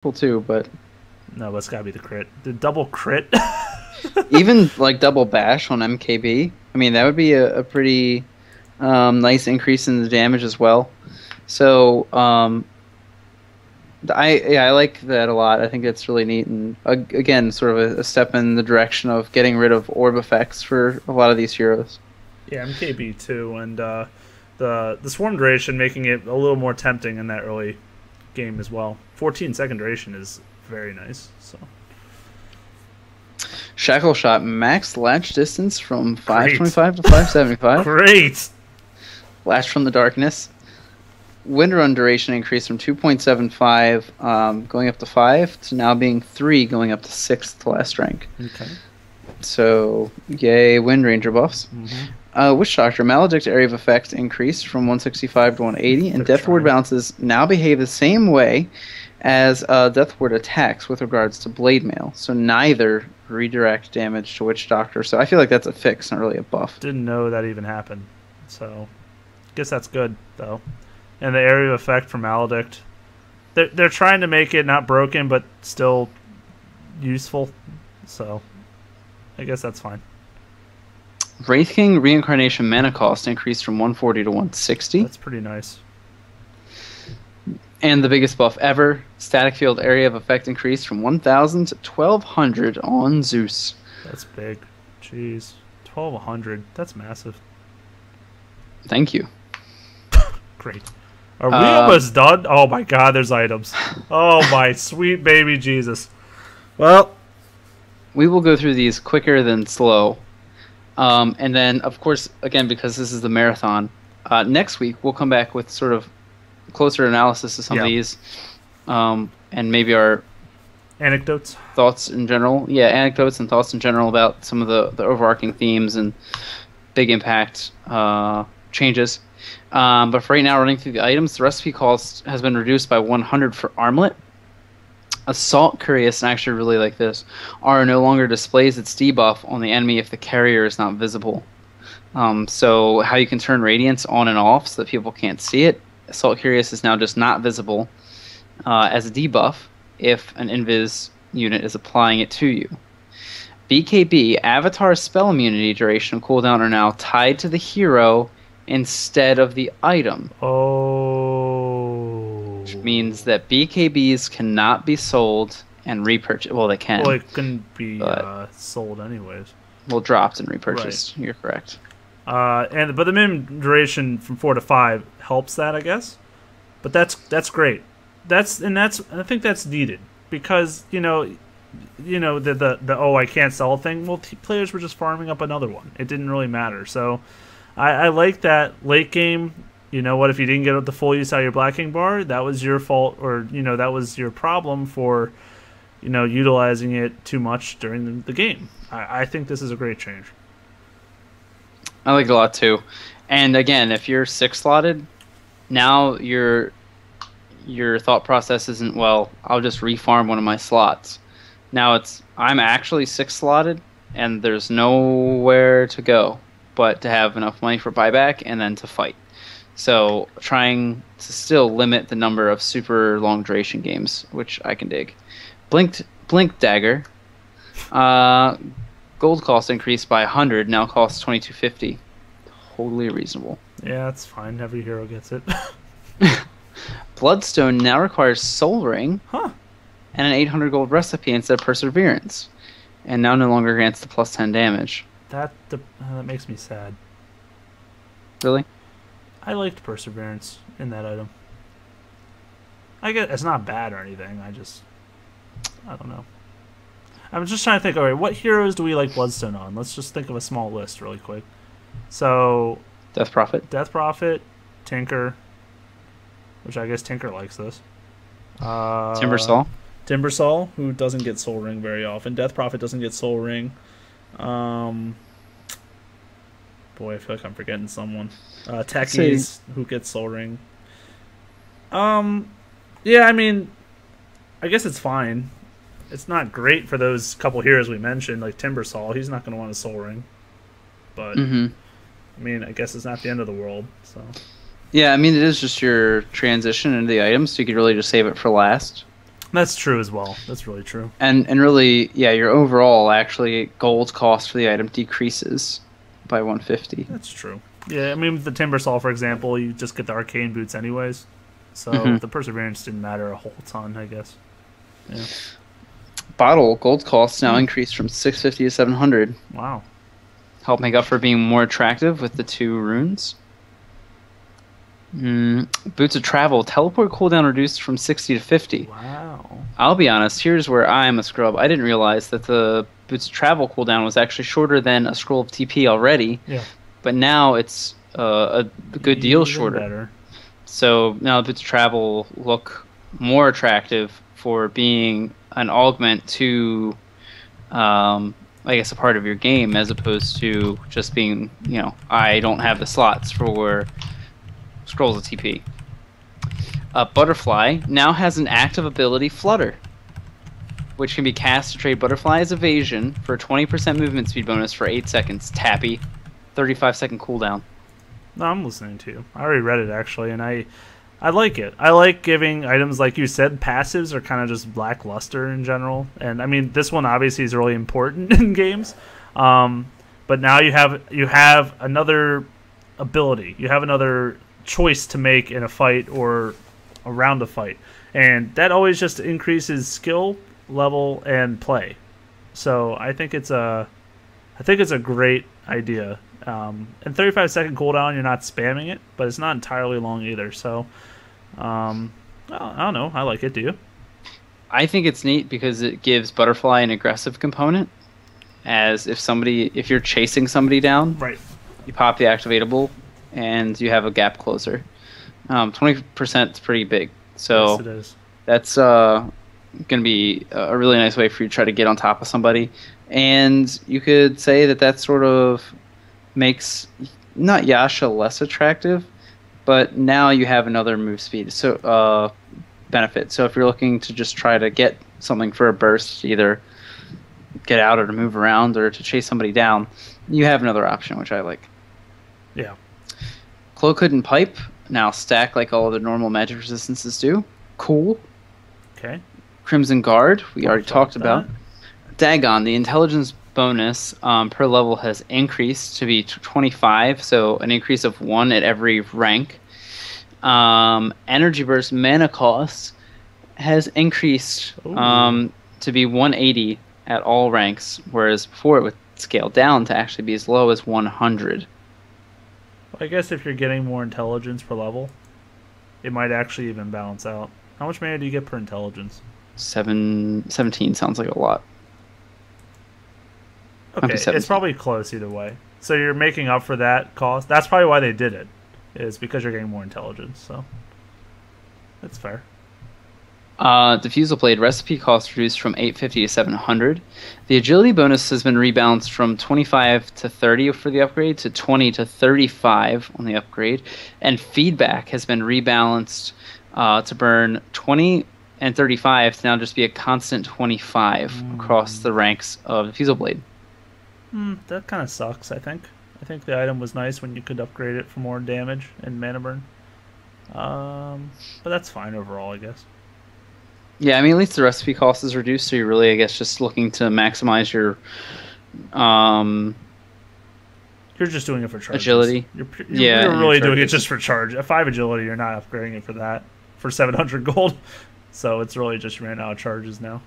cool too, but No, it's gotta be the crit. The double crit. even like double bash on MKB, I mean that would be a pretty nice increase in the damage as well. So I like that a lot. I think it's really neat and again sort of a step in the direction of getting rid of orb effects for a lot of these heroes. Yeah, MKB too, and the swarm duration making it a little more tempting in that early game as well. 14-second duration is very nice. So Shackle shot max latch distance from great, 525 to 575. great. Flash from the darkness. Wind run duration increased from 2.75 going up to 5 to now being 3 going up to 6 to last rank. Okay. So, yay, Wind Ranger buffs. Mm-hmm. Witch Doctor, Maledict area of effect increased from 165 to 180, and They're Death Ward trying. bounces now behave the same way as Death Ward attacks with regards to Blade Mail. So neither redirect damage to Witch Doctor. So I feel like that's a fix, not really a buff. Didn't know that even happened. So guess that's good though. And the area of effect for Maledict, they're trying to make it not broken but still useful. So I guess that's fine. Wraith King Reincarnation mana cost increased from 140 to 160. That's pretty nice. And the biggest buff ever, Static Field area of effect increased from 1,000 to 1,200 on Zeus. That's big. Jeez. 1,200. That's massive. Thank you. Great. Are we almost done? Oh my god, there's items. Oh my sweet baby Jesus. Well, We will go through these quicker than slow. And then, of course, again, because this is the marathon, next week we'll come back with sort of closer analysis of some of these, and maybe our anecdotes. thoughts in general. Yeah, anecdotes and thoughts in general about some of the overarching themes and big impact changes. But for right now, running through the items, the recipe cost has been reduced by 100 for Armlet. Assault Curious, and I actually really like this, are no longer displays its debuff on the enemy if the carrier is not visible. So how you can turn Radiance on and off so that people can't see it. Assault Curious is now just not visible as a debuff if an invis unit is applying it to you. BKB, Avatar spell immunity duration and cooldown are now tied to the hero instead of the item. Oh. Which means that BKBs cannot be sold and repurchased. Well, they can. Well, it couldn't be sold anyways. Well, dropped and repurchased. Right. You're correct. But the minimum duration from 4 to 5 helps that, I guess. But that's great. I think that's needed because the oh, I can't sell a thing. Well, players were just farming up another one. It didn't really matter. So I like that late game. You know what? If you didn't get the full use out of your Black King bar, that was your fault, or that was your problem for utilizing it too much during the game. I think this is a great change. I like it a lot too. And again, if you're 6-slotted, now your thought process isn't, well, I'll just refarm one of my slots. Now it's, I'm actually 6-slotted and there's nowhere to go but to have enough money for buyback and then to fight. So trying to still limit the number of super long duration games, which I can dig. Blink Dagger. Gold cost increased by 100, now costs 22.50. Totally reasonable. Yeah, that's fine. Every hero gets it. Bloodstone now requires Soul Ring, Huh. and an 800 gold recipe instead of Perseverance, and now no longer grants the plus 10 damage. That makes me sad. Really? I liked Perseverance in that item. I guess it's not bad or anything. I don't know. I'm just trying to think. All right, what heroes do we like Bloodstone on? Let's just think of a small list really quick. So, Death Prophet. Death Prophet, Tinker, which I guess Tinker likes this. Timbersaw. Timbersaw, who doesn't get Soul Ring very often. Death Prophet doesn't get Soul Ring. Boy, I feel like I'm forgetting someone. Techies, who gets Soul Ring. Yeah, I mean, I guess it's fine. It's not great for those couple heroes we mentioned, like Timbersaw. He's not going to want a Soul Ring. But, I mean, I guess it's not the end of the world. So Yeah, I mean, it is just your transition into the items, so you could really just save it for last. That's true as well. That's really true. And really, yeah, your overall actually gold cost for the item decreases by 150. That's true. Yeah, I mean, with the Timber Saw, for example, you just get the arcane boots anyways. So Mhm. the Perseverance didn't matter a whole ton, I guess. Yeah. Bottle gold costs now increased from 650 to 700. Wow. Help make up for being more attractive with the 2 runes. Boots of Travel teleport cooldown reduced from 60 to 50. Wow. I'll be honest, here's where I'm a scrub. I didn't realize that the Boots of Travel cooldown was actually shorter than a Scroll of TP already, Yeah. but now it's a good deal Even shorter. better. So now the Boots of Travel look more attractive for being an augment to, I guess, a part of your game as opposed to just being, I don't have the slots for Scrolls of TP. Butterfly now has an active ability, Flutter, which can be cast to trade Butterfly's evasion for a 20% movement speed bonus for 8 seconds. Tappy, 35-second cooldown. No, I'm listening to you. I already read it, actually, and I like it. I like giving items, like you said, passives are kind of just lackluster in general. And, I mean, this one obviously is really important in games. But now you have another ability. You have another choice to make in a fight or around a fight, and that always just increases skill level and play. So I think it's a great idea. And 35-second cooldown, you're not spamming it, but it's not entirely long either. So I don't know, I like it. Do you? I think it's neat because it gives Butterfly an aggressive component. As if you're chasing somebody down, Right. you pop the activatable and you have a gap closer. 20% is pretty big, so Yes, it is. that's going to be a really nice way for you to try to get on top of somebody. And you could say that sort of makes not Yasha less attractive, but now you have another move speed benefit. So if you're looking to just try to get something for a burst, either get out or to move around or to chase somebody down, you have another option, which I like. Yeah. Cloak Hood and Pipe now stack like all of the normal magic resistances do. Cool. Okay. Crimson Guard, we already talked that. about. Dagon, the intelligence bonus per level has increased to be 25, so an increase of 1 at every rank. Energy Burst mana cost has increased to be 180 at all ranks, whereas before it would scale down to actually be as low as 100. I guess if you're getting more intelligence per level, it might actually even balance out. How much mana do you get per intelligence? 17 sounds like a lot. Okay, it's probably close either way. So you're making up for that cost. That's probably why they did it, is because you're getting more intelligence. So that's fair. Diffusal Blade recipe cost reduced from 850 to 700. The agility bonus has been rebalanced from 25 to 30 for the upgrade to 20 to 35 on the upgrade, and feedback has been rebalanced to burn 20 and 35 to now just be a constant 25 across the ranks of Diffusal Blade. That kind of sucks, I think. I think the item was nice when you could upgrade it for more damage and mana burn. But that's fine overall, I guess. Yeah, I mean, at least the recipe cost is reduced, so you're really, I guess, just looking to maximize your You're just doing it for charges. agility. You're Yeah, and your really doing it charges. just for charge. At 5 agility, you're not upgrading it for that, for 700 gold. So it's really just ran out of charges now,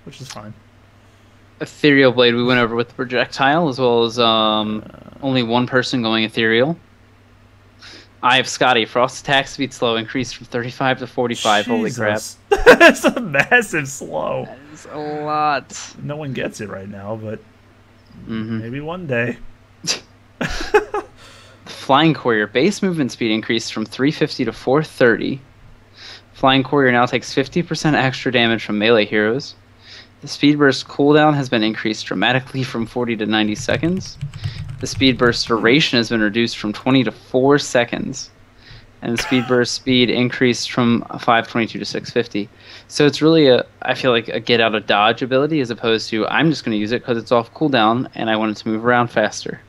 which is fine. Ethereal Blade we went over with the projectile, as well as only one person going ethereal. Eye of Scotty, Frost attack speed slow increased from 35 to 45. Holy crap. Jesus. That's a massive slow. That is a lot. No one gets it right now, but maybe one day. Flying Courier, base movement speed increased from 350 to 430. Flying Courier now takes 50% extra damage from melee heroes. The speed burst cooldown has been increased dramatically from 40 to 90 seconds. The speed burst duration has been reduced from 20 to 4 seconds. And the speed burst speed increased from 522 to 650. So it's really I feel like a get out of dodge ability as opposed to I'm just going to use it because it's off cooldown and I want it to move around faster.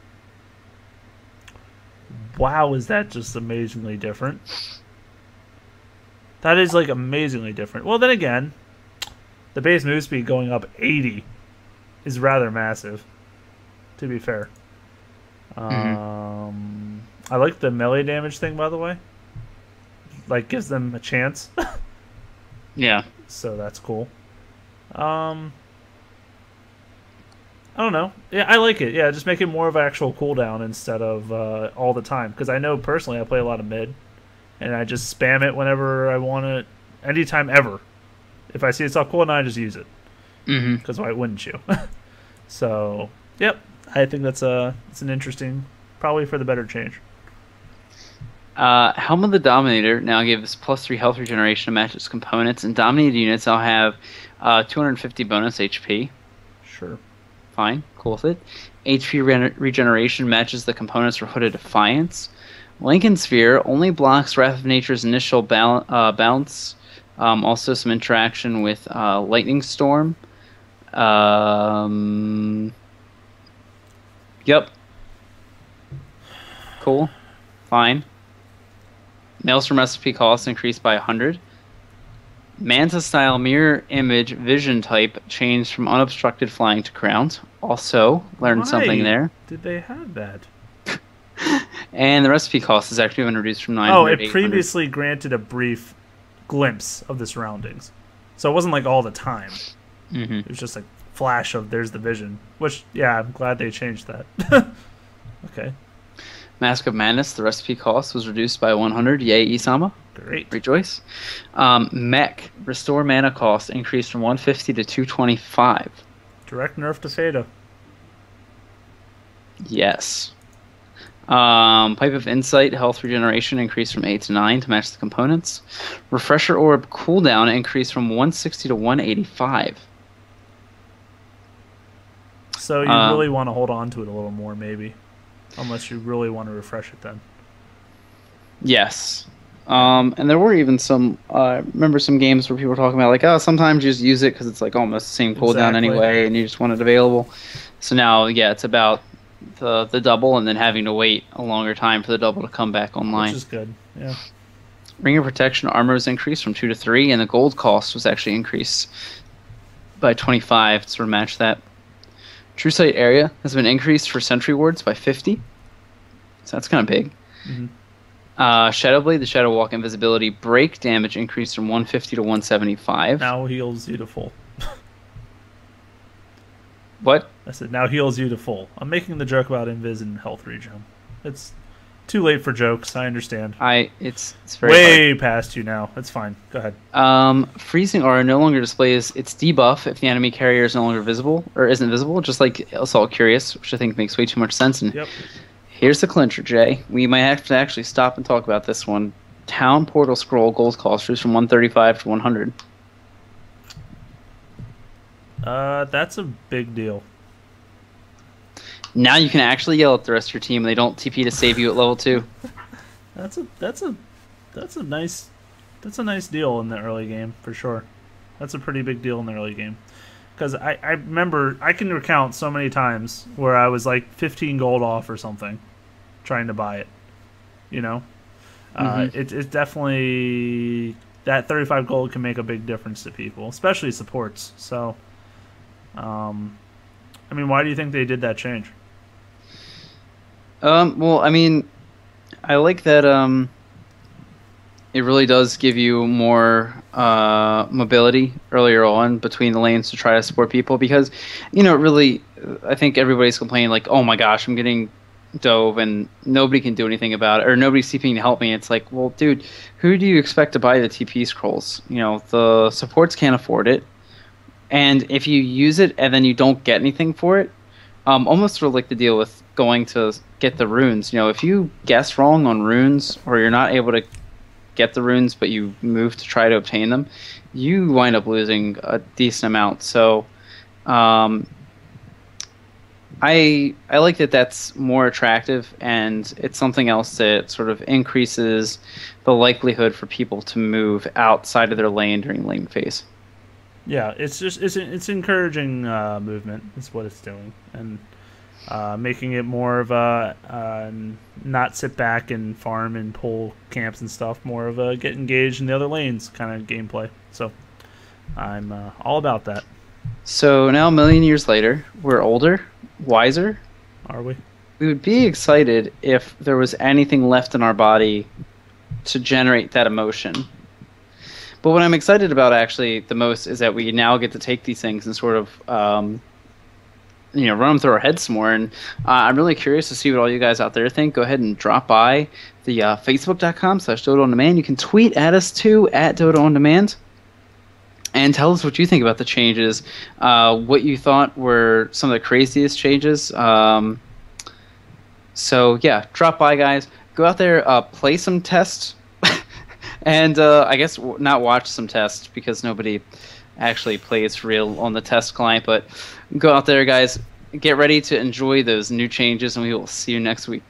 Wow, is that just amazingly different? That is like amazingly different. Well, then again, the base move speed going up 80 is rather massive, to be fair. I like the melee damage thing, by the way. Like, gives them a chance. Yeah. So that's cool. I don't know. Yeah, I like it. Yeah, just make it more of an actual cooldown instead of all the time. Because I know personally I play a lot of mid, and I just spam it whenever I want it, anytime ever. If I see it's on cooldown, I just use it. Because why wouldn't you? So, yep. I think that's it's an interesting, probably for the better change. Helm of the Dominator now gives +3 health regeneration to match its components, and dominated units now have 250 bonus HP. Sure. Fine, cool with it. HP regeneration matches the components for Hooded Defiance. Lincoln Sphere only blocks Wrath of Nature's initial bounce. Also some interaction with Lightning Storm. Yep. Cool. Fine. Maelstrom recipe cost increased by 100. Manta style mirror image vision type changed from unobstructed flying to ground. Also learned something there. Did they have that? And the recipe cost has actually been reduced from 900. Oh, it previously granted a brief glimpse of the surroundings, so it wasn't like all the time. It was just like flash of there's the vision. Which, yeah, I'm glad they changed that. Okay. Mask of Madness, the recipe cost was reduced by 100. Yay, Isama. Great. Rejoice. Mech, restore mana cost increased from 150 to 225. Direct nerf to Fada. Yes. Pipe of Insight, health regeneration increased from 8 to 9 to match the components. Refresher Orb cooldown increased from 160 to 185. So you really want to hold on to it a little more, maybe. Unless you really want to refresh it then. Yes. And there were even some, remember some games where people were talking about, like, oh, sometimes you just use it because it's like almost the same cooldown anyway, and you just want it available. So now, yeah, it's about the double and then having to wait a longer time for the double to come back online. Which is good, yeah. Ring of Protection armor was increased from 2 to 3, and the gold cost was actually increased by 25 to sort of match that. True Sight area has been increased for sentry wards by 50. So that's kind of big. Shadowblade, the Shadow Walk invisibility break damage increased from 150 to 175. Now heals you to full. What? I said now heals you to full. I'm making the joke about invis and health regen. It's too late for jokes. I understand. It's very way hard. past you now. It's fine. Go ahead. Freezing aura no longer displays its debuff if the enemy carrier is no longer visible or isn't visible, just like Assault Curious, which I think makes way too much sense. And yep. Here's the clincher, Jay. We might have to actually stop and talk about this one. Town Portal Scroll gold cost reduced from 135 to 100. That's a big deal. Now you can actually yell at the rest of your team and they don't TP to save you at level 2. That's a nice deal in the early game for sure. That's a pretty big deal in the early game. Because I remember, I can recount so many times where I was like 15 gold off or something trying to buy it. You know? It's definitely, that 35 gold can make a big difference to people, especially supports. So, I mean, why do you think they did that change? Well, I mean, I like that it really does give you more mobility earlier on between the lanes to try to support people because, you know, really, I think everybody's complaining like, oh my gosh, I'm getting dove and nobody can do anything about it or nobody's TPing to help me. It's like, well, dude, who do you expect to buy the TP scrolls? You know, the supports can't afford it. And if you use it and then you don't get anything for it, almost sort of like the deal with going to get the runes. You know, if you guess wrong on runes or you're not able to get the runes but you move to try to obtain them, you wind up losing a decent amount. So I like that that's more attractive and it's something else that sort of increases the likelihood for people to move outside of their lane during lane phase. Yeah, it's just it's encouraging movement is what it's doing, and making it more of a not sit back and farm and pull camps and stuff, more of a get engaged in the other lanes kind of gameplay. So I'm all about that. So now, a million years later, we're older, wiser. Are we? We would be excited if there was anything left in our body to generate that emotion. But what I'm excited about actually the most is that we now get to take these things and sort of, run them through our heads some more. And I'm really curious to see what all you guys out there think. Go ahead and drop by the facebook.com/Dodo On Demand. You can tweet at us too, at Dodo On Demand. And tell us what you think about the changes, what you thought were some of the craziest changes. So yeah, drop by, guys. Go out there, play some tests, and I guess not watch some tests because nobody actually plays real on the test client. But go out there, guys. Get ready to enjoy those new changes, and we will see you next week.